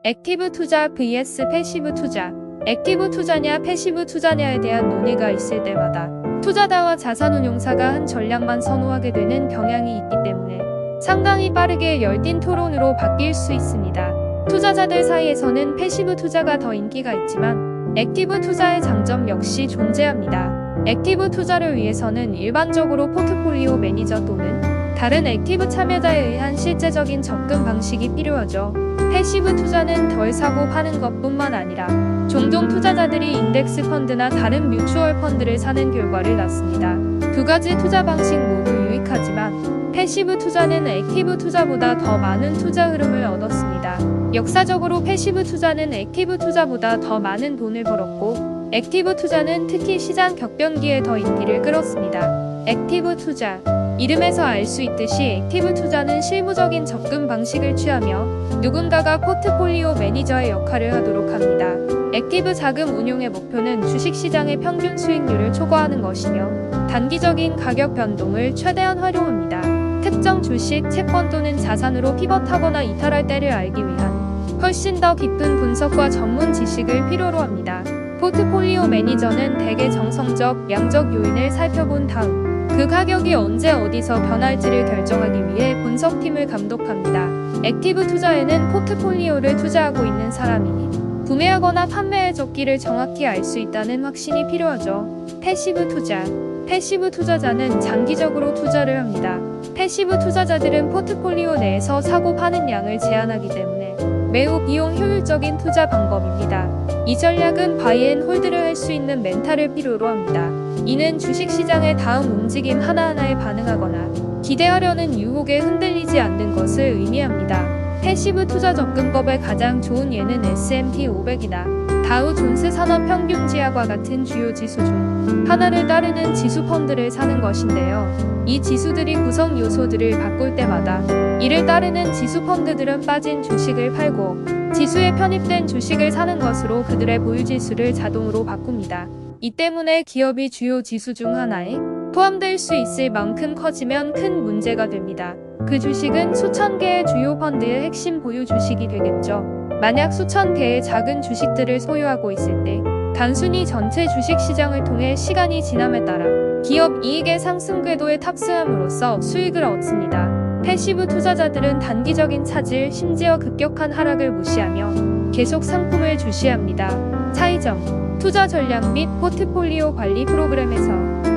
액티브 투자 vs 패시브 투자. 액티브 투자냐 패시브 투자냐에 대한 논의가 있을 때마다 투자자와 자산운용사가 한 전략만 선호하게 되는 경향이 있기 때문에 상당히 빠르게 열띤 토론으로 바뀔 수 있습니다. 투자자들 사이에서는 패시브 투자가 더 인기가 있지만 액티브 투자의 장점 역시 존재합니다. 액티브 투자를 위해서는 일반적으로 포트폴리오 매니저 또는 다른 액티브 참여자에 의한 실제적인 접근 방식이 필요하죠. 패시브 투자는 덜 사고 파는 것뿐만 아니라 종종 투자자들이 인덱스 펀드나 다른 뮤추얼 펀드를 사는 결과를 낳습니다. 두 가지 투자 방식 모두 유익하지만 패시브 투자는 액티브 투자보다 더 많은 투자 흐름을 얻었습니다. 역사적으로 패시브 투자는 액티브 투자보다 더 많은 돈을 벌었고 액티브 투자는 특히 시장 격변기에 더 인기를 끌었습니다. 액티브 투자. 이름에서 알 수 있듯이 액티브 투자는 실무적인 접근 방식을 취하며 누군가가 포트폴리오 매니저의 역할을 하도록 합니다. 액티브 자금 운용의 목표는 주식시장의 평균 수익률을 초과하는 것이며 단기적인 가격 변동을 최대한 활용합니다. 특정 주식, 채권 또는 자산으로 피벗하거나 이탈할 때를 알기 위한 훨씬 더 깊은 분석과 전문 지식을 필요로 합니다. 포트폴리오 매니저는 대개 정성적, 양적 요인을 살펴본 다음 그 가격이 언제 어디서 변할지를 결정하기 위해 분석팀을 감독합니다. 액티브 투자에는 포트폴리오를 투자하고 있는 사람이 구매하거나 판매할 적기를 정확히 알 수 있다는 확신이 필요하죠. 패시브 투자. 패시브 투자자는 장기적으로 투자를 합니다. 패시브 투자자들은 포트폴리오 내에서 사고 파는 양을 제한하기 때문에 매우 비용 효율적인 투자 방법입니다. 이 전략은 바이앤홀드를 할 수 있는 멘탈을 필요로 합니다. 이는 주식시장의 다음 움직임 하나하나에 반응하거나 기대하려는 유혹에 흔들리지 않는 것을 의미합니다. 패시브 투자 접근법의 가장 좋은 예는 S&P 500이나 다우 존스 산업평균지하과 같은 주요 지수 중 하나를 따르는 지수 펀드를 사는 것인데요. 이 지수들이 구성 요소들을 바꿀 때마다 이를 따르는 지수 펀드들은 빠진 주식을 팔고 지수에 편입된 주식을 사는 것으로 그들의 보유지수를 자동으로 바꿉니다. 이 때문에 기업이 주요 지수 중 하나에 포함될 수 있을 만큼 커지면 큰 문제가 됩니다. 그 주식은 수천 개의 주요 펀드의 핵심 보유 주식이 되겠죠. 만약 수천 개의 작은 주식들을 소유하고 있을 때 단순히 전체 주식시장을 통해 시간이 지남에 따라 기업 이익의 상승 궤도에 탑승함으로써 수익을 얻습니다. 패시브 투자자들은 단기적인 차질, 심지어 급격한 하락을 무시하며 계속 상품을 주시합니다. 차이점. 투자 전략 및 포트폴리오 관리 프로그램에서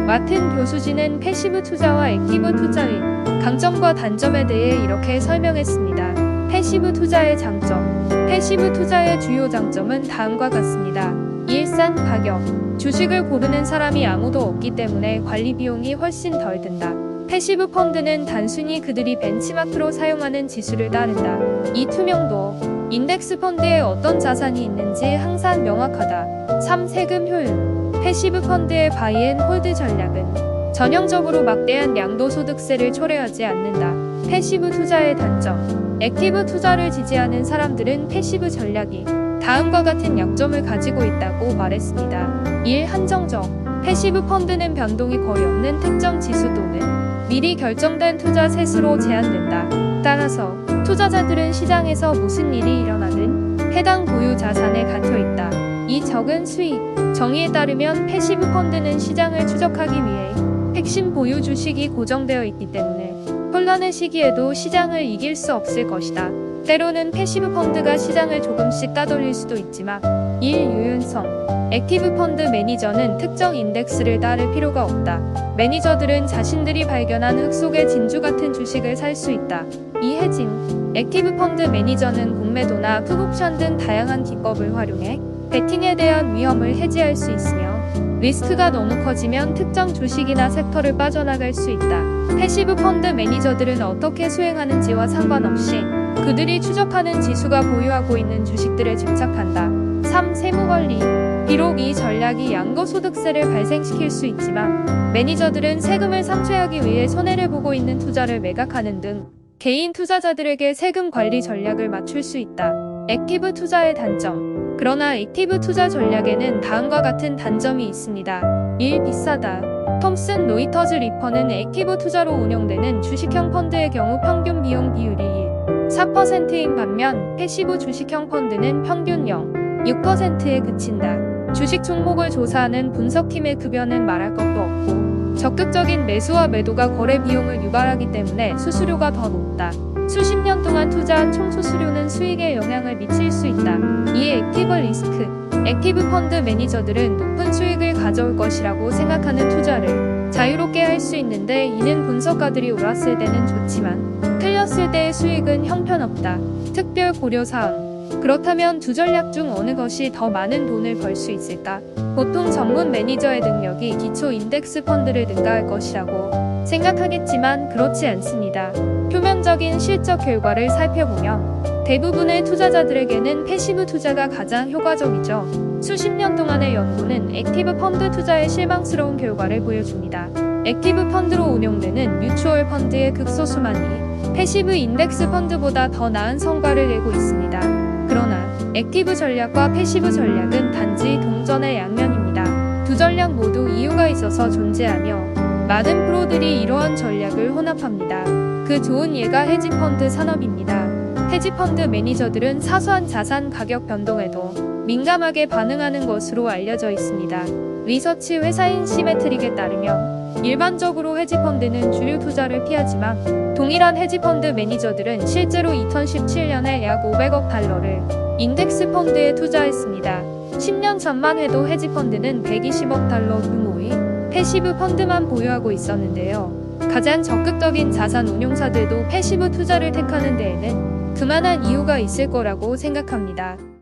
맡은 교수진은 패시브 투자와 액티브 투자의 강점과 단점에 대해 이렇게 설명했습니다. 패시브 투자의 장점. 패시브 투자의 주요 장점은 다음과 같습니다. 일산 가격. 주식을 고르는 사람이 아무도 없기 때문에 관리 비용이 훨씬 덜 든다. 패시브 펀드는 단순히 그들이 벤치마크로 사용하는 지수를 따른다. 이 투명도. 인덱스 펀드에 어떤 자산이 있는지 항상 명확하다. 3. 세금 효율. 패시브 펀드의 바이앤홀드 전략은 전형적으로 막대한 양도소득세를 초래하지 않는다. 패시브 투자의 단점. 액티브 투자를 지지하는 사람들은 패시브 전략이 다음과 같은 약점을 가지고 있다고 말했습니다. 1. 한정적. 패시브 펀드는 변동이 거의 없는 특정 지수 또는 미리 결정된 투자 세수로 제한된다. 따라서 투자자들은 시장에서 무슨 일이 일어나든 해당 보유 자산에 갇혀있다. 이 적은 수익. 정의에 따르면 패시브 펀드는 시장을 추적하기 위해 핵심 보유 주식이 고정되어 있기 때문에 혼란의 시기에도 시장을 이길 수 없을 것이다. 때로는 패시브 펀드가 시장을 조금씩 따돌릴 수도 있지만 1. 유연성. 액티브 펀드 매니저는 특정 인덱스를 따를 필요가 없다. 매니저들은 자신들이 발견한 흙 속의 진주 같은 주식을 살 수 있다. 2. 해징. 액티브 펀드 매니저는 공매도나 풋옵션 등 다양한 기법을 활용해 베팅에 대한 위험을 해지할 수 있으며 리스크가 너무 커지면 특정 주식이나 섹터를 빠져나갈 수 있다. 패시브 펀드 매니저들은 어떻게 수행하는지와 상관없이 그들이 추적하는 지수가 보유하고 있는 주식들에 집착한다. 3. 세무관리. 비록 이 전략이 양도소득세를 발생시킬 수 있지만 매니저들은 세금을 상쇄하기 위해 손해를 보고 있는 투자를 매각하는 등 개인 투자자들에게 세금 관리 전략을 맞출 수 있다. 액티브 투자의 단점. 그러나 액티브 투자 전략에는 다음과 같은 단점이 있습니다. 1. 비싸다. 톰슨 로이터즈 리퍼는 액티브 투자로 운영되는 주식형 펀드의 경우 평균 비용 비율이 1. 4%인 반면 패시브 주식형 펀드는 평균 0.6%에 그친다. 주식 종목을 조사하는 분석팀의 급여는 말할 것도 없고 적극적인 매수와 매도가 거래 비용을 유발하기 때문에 수수료가 더 높다. 수십 년 동안 투자한 총 수수료는 수익에 영향을 미칠 수 있다. 이에 액티브 리스크, 액티브 펀드 매니저들은 높은 수익을 가져올 것이라고 생각하는 투자를 자유롭게 할 수 있는데 이는 분석가들이 옳았을 때는 좋지만 틀렸을 때의 수익은 형편없다. 특별 고려사항. 그렇다면 두 전략 중 어느 것이 더 많은 돈을 벌 수 있을까? 보통 전문 매니저의 능력이 기초 인덱스 펀드를 능가할 것이라고 생각하겠지만 그렇지 않습니다. 표면적인 실적 결과를 살펴보면 대부분의 투자자들에게는 패시브 투자가 가장 효과적이죠. 수십 년 동안의 연구는 액티브 펀드 투자의 실망스러운 결과를 보여줍니다. 액티브 펀드로 운용되는 뮤추얼 펀드의 극소수만이 패시브 인덱스 펀드보다 더 나은 성과를 내고 있습니다. 그러나 액티브 전략과 패시브 전략은 단지 동전의 양면입니다. 두 전략 모두 이유가 있어서 존재하며 많은 프로들이 이러한 전략을 혼합합니다. 그 좋은 예가 헤지펀드 산업입니다. 헤지펀드 매니저들은 사소한 자산 가격 변동에도 민감하게 반응하는 것으로 알려져 있습니다. 리서치 회사인 시메트릭에 따르면 일반적으로 헤지펀드는 주류 투자를 피하지만 동일한 헤지펀드 매니저들은 실제로 2017년에 약 500억 달러를 인덱스 펀드에 투자했습니다. 10년 전만 해도 헤지펀드는 120억 달러 규모의 패시브 펀드만 보유하고 있었는데요. 가장 적극적인 자산 운용사들도 패시브 투자를 택하는 데에는 그만한 이유가 있을 거라고 생각합니다.